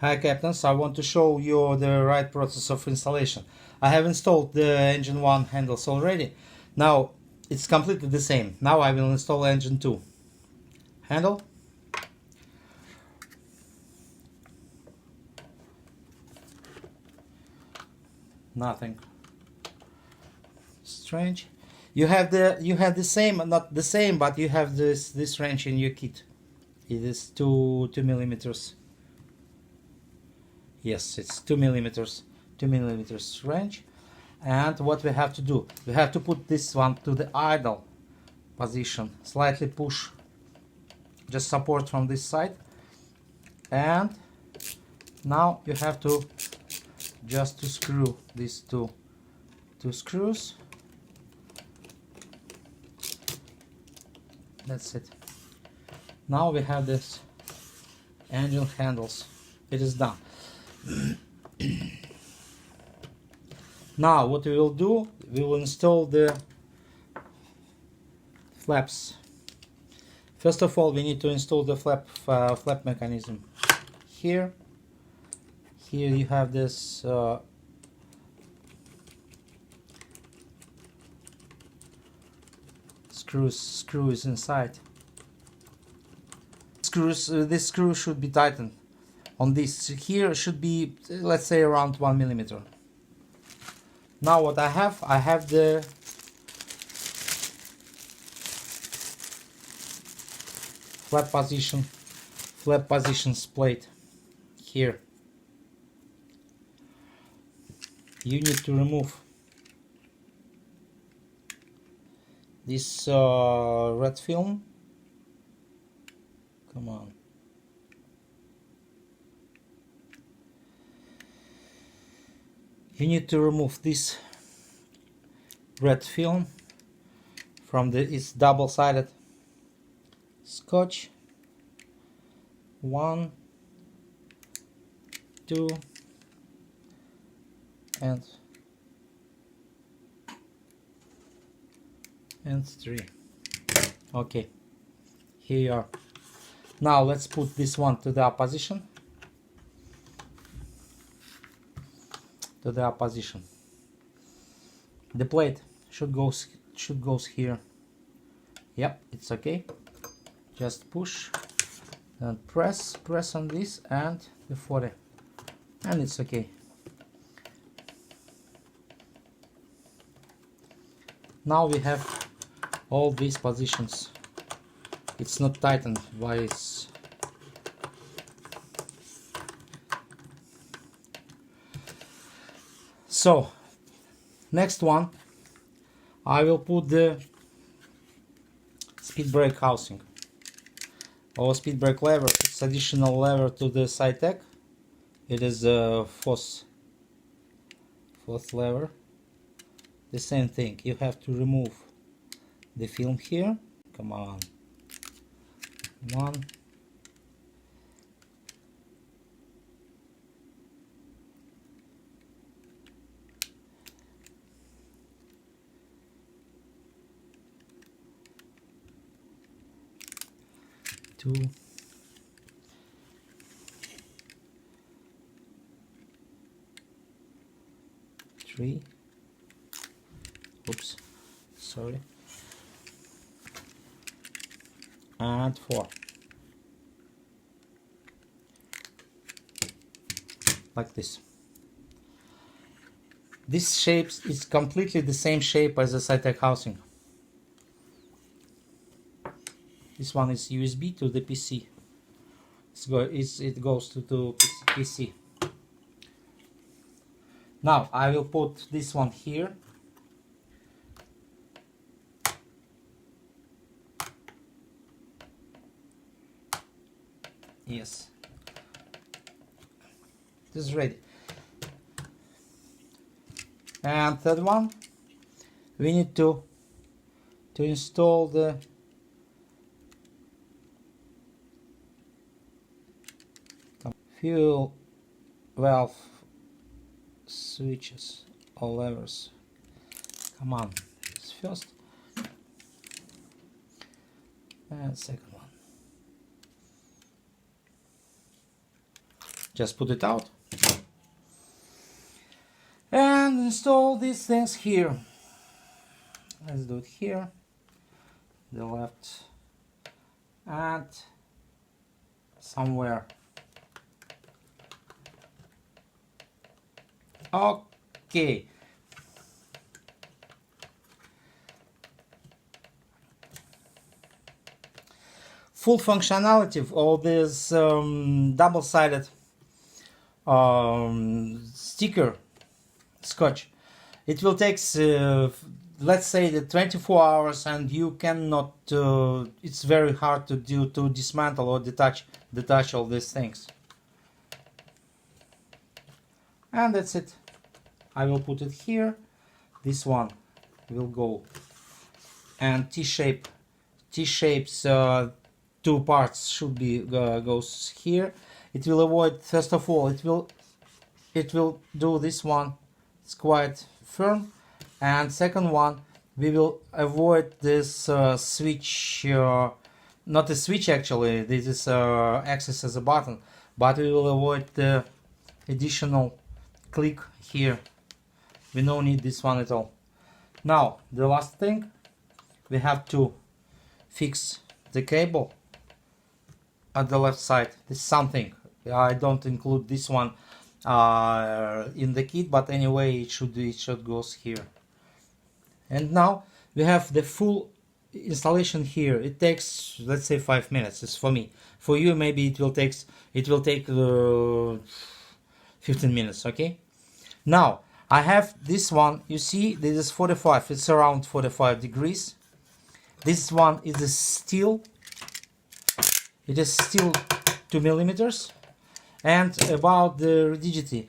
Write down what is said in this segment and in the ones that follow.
Hi captains, I want to show you the right process of installation. I have installed the engine 1 handles already. Now it's completely the same. Now I will install engine 2 handle. Nothing strange. You have the same, not the same, but you have this wrench in your kit. It is 2 millimeters. Yes, it's 2 millimeters wrench. And what we have to do, we have to put this one to the idle position, slightly push, just support from this side, and now you have to just to screw these two screws. That's it. Now we have this engine handles. It is done. Now what we will do, we will install the flaps. First of all, we need to install the flap mechanism. Here you have this screw is inside. This screw should be tightened on this. Here should be, let's say, around 1 millimeter. Now what I have the flap positions plate here. You need to remove this red film. Come on. You need to remove this red film from it's double-sided scotch. 1, 2, and 3. Okay, here you are. Now let's put this one to the opposition. The plate should goes here. Yep, it's okay. Just push and press on this and the 40, and it's okay. Now we have all these positions. It's not tightened by its so next one, I will put the speed brake housing or speed brake lever. It's additional lever to the Saitek. It is a fourth lever. The same thing, you have to remove the film here. Come on. 1, 2, 3. Oops, sorry. And 4. Like this. This shape is completely the same shape as the Saitek housing. This one is USB to the PC. It goes to PC. Now I will put this one here. Yes, this is ready. And third one, we need to install the fuel valve switches or levers. Come on, it's first and second one. Just put it out and install these things here. Let's do it here, the left, and somewhere. Okay. Full functionality of all this double-sided sticker scotch. It will take, let's say, the 24 hours, and you cannot. It's very hard to dismantle or detach all these things. And that's it. I will put it here. This one will go, and T-shapes. Two parts should be goes here. It will avoid, first of all, it will do this one. It's quite firm, and second one, we will avoid this switch. Not a switch actually. This is access as a button, but we will avoid the additional click here. We don't need this one at all. Now the last thing, we have to fix the cable at the left side. This is something I don't include this one in the kit, but anyway it should goes here. And now we have the full installation here. It takes, let's say, 5 minutes. It's for me. For you maybe it will take 15 minutes. Okay. Now I have this one. You see, this is 45. It's around 45 degrees. This one is a steel. It is still 2 millimeters. And about the rigidity,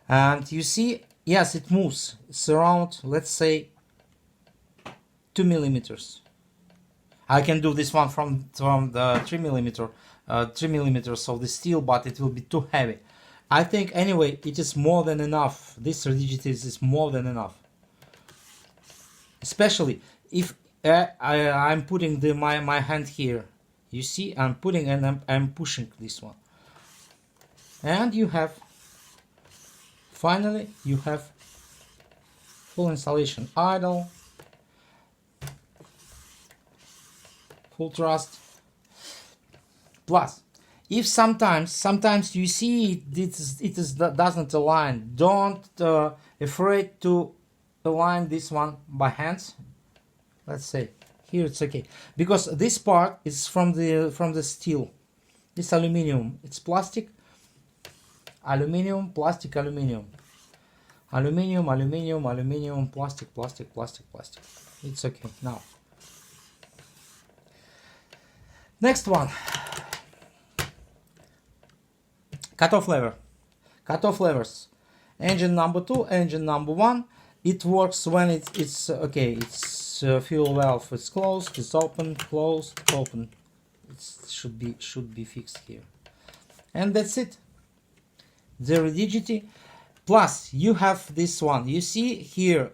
and you see, yes, it moves. It's around, let's say, 2 millimeters. I can do this one from the 3 millimeters of the steel, but it will be too heavy. I think anyway it is more than enough. This rigidity is more than enough, especially if I'm putting my hand here. You see, I'm putting and I'm pushing this one, and you have, finally you have full installation, idle, full thrust. Plus, if sometimes you see it doesn't align, don't afraid to align this one by hands. Let's say here it's okay, because this part is from the steel. This aluminum, it's plastic, aluminum, plastic, aluminum, aluminum, aluminum, aluminum, plastic, plastic, plastic, plastic. It's okay. Now next one, cutoff lever. Cutoff levers, engine number 2, engine number 1. It works when it's okay. It's fuel valve is closed, it's open, closed, open. It should be fixed here, and that's it. The rigidity. Plus you have this one. You see here,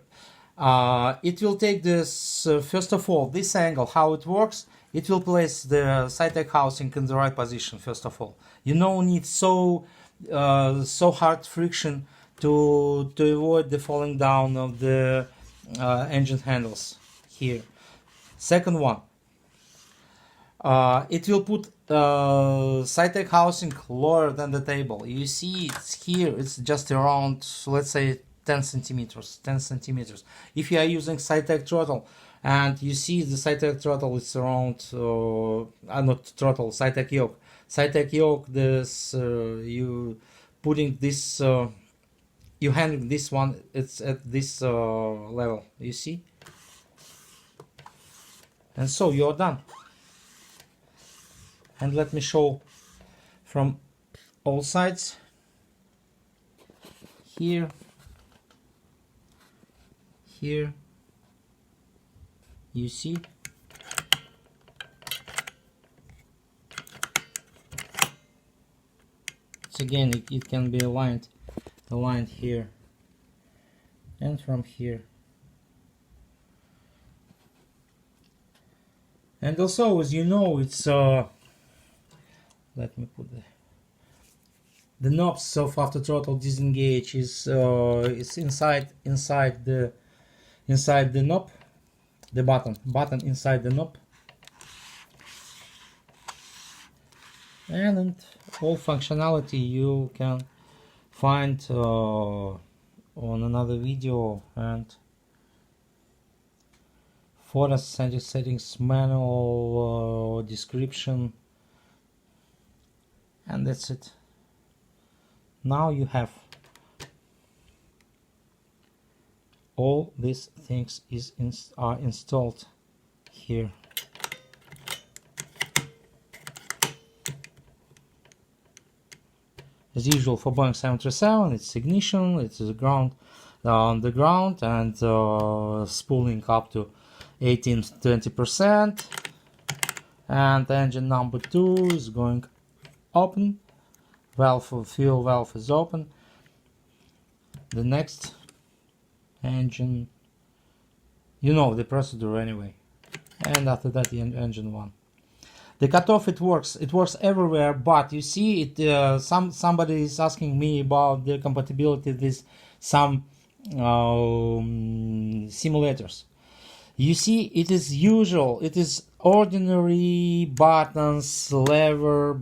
it will take this first of all, this angle, how it works. It will place the Saitek housing in the right position. First of all, you don't need so hard friction to avoid the falling down of the engine handles here. Second one, it will put Saitek housing lower than the table. You see, it's here. It's just around, let's say, 10 centimeters. 10 centimeters. If you are using Saitek throttle, and you see the Saitek throttle is around, not throttle, Saitek yoke. Saitek yoke. This you putting this, you handling this one. It's at this level. You see, and so you're done. And let me show from all sides. Here, here, you see, it's again, it can be aligned here and from here. And also, as you know, it's let me put the knobs of after throttle disengage is inside the knob, the button inside the knob, and all functionality you can find on another video, and for settings manual description, and that's it. Now you have all these things are installed here. As usual for Boeing 737, it's ignition, it's the ground, on the ground, and spooling up to 18-20%, and engine number 2 is going open, fuel valve is open. The next engine, you know the procedure anyway, and after that the engine 1. The cutoff, it works everywhere, but you see it. Somebody is asking me about the compatibility with some simulators. You see, it is usual. It is ordinary buttons, lever,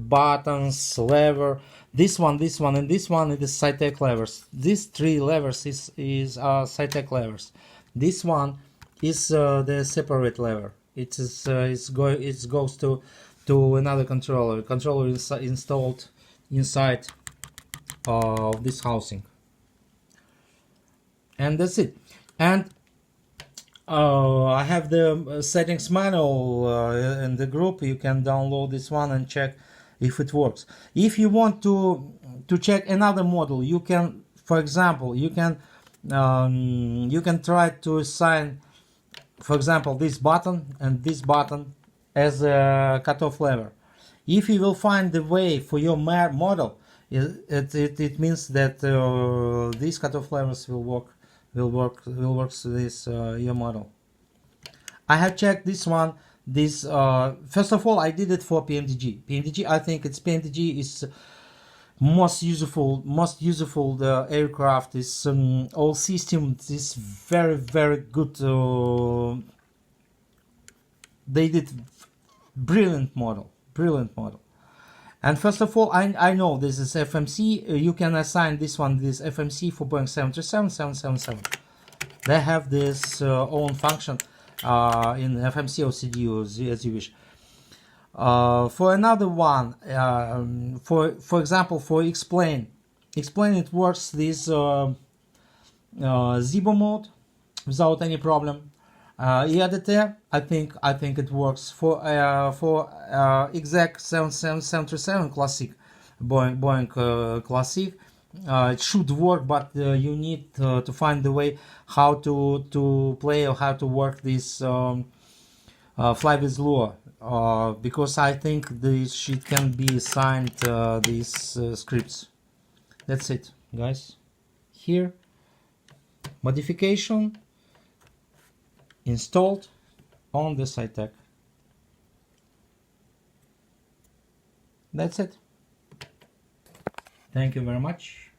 This one, and this one. It is Saitek levers. These 3 levers is Saitek levers. This one is the separate lever. It goes to another controller. Controller is installed inside of this housing, and that's it. And I have the settings manual in the group. You can download this one and check if it works. If you want to check another model, you can, for example, you can try to assign, for example, this button and this button as a cutoff lever. If you will find the way for your model, it means that these cutoff levers will work with this your model. I have checked this one. First of all, I did it for PMDG. I think PMDG is most useful. The aircraft is all systems is very good. They did brilliant model. And first of all, I know this is FMC. You can assign this FMC for Boeing 737, 777. They have this own function in FMC or CDU as you wish. For another one, for example, for explain it works this Zibo mode without any problem. E-editor, I think it works for exact 737 classic Boeing classic. It should work, but you need to find the way how to play or how to work this fly with lure, because I think this shit can be assigned these scripts. That's it, guys. Here, modification installed on the Saitek. That's it. Thank you very much.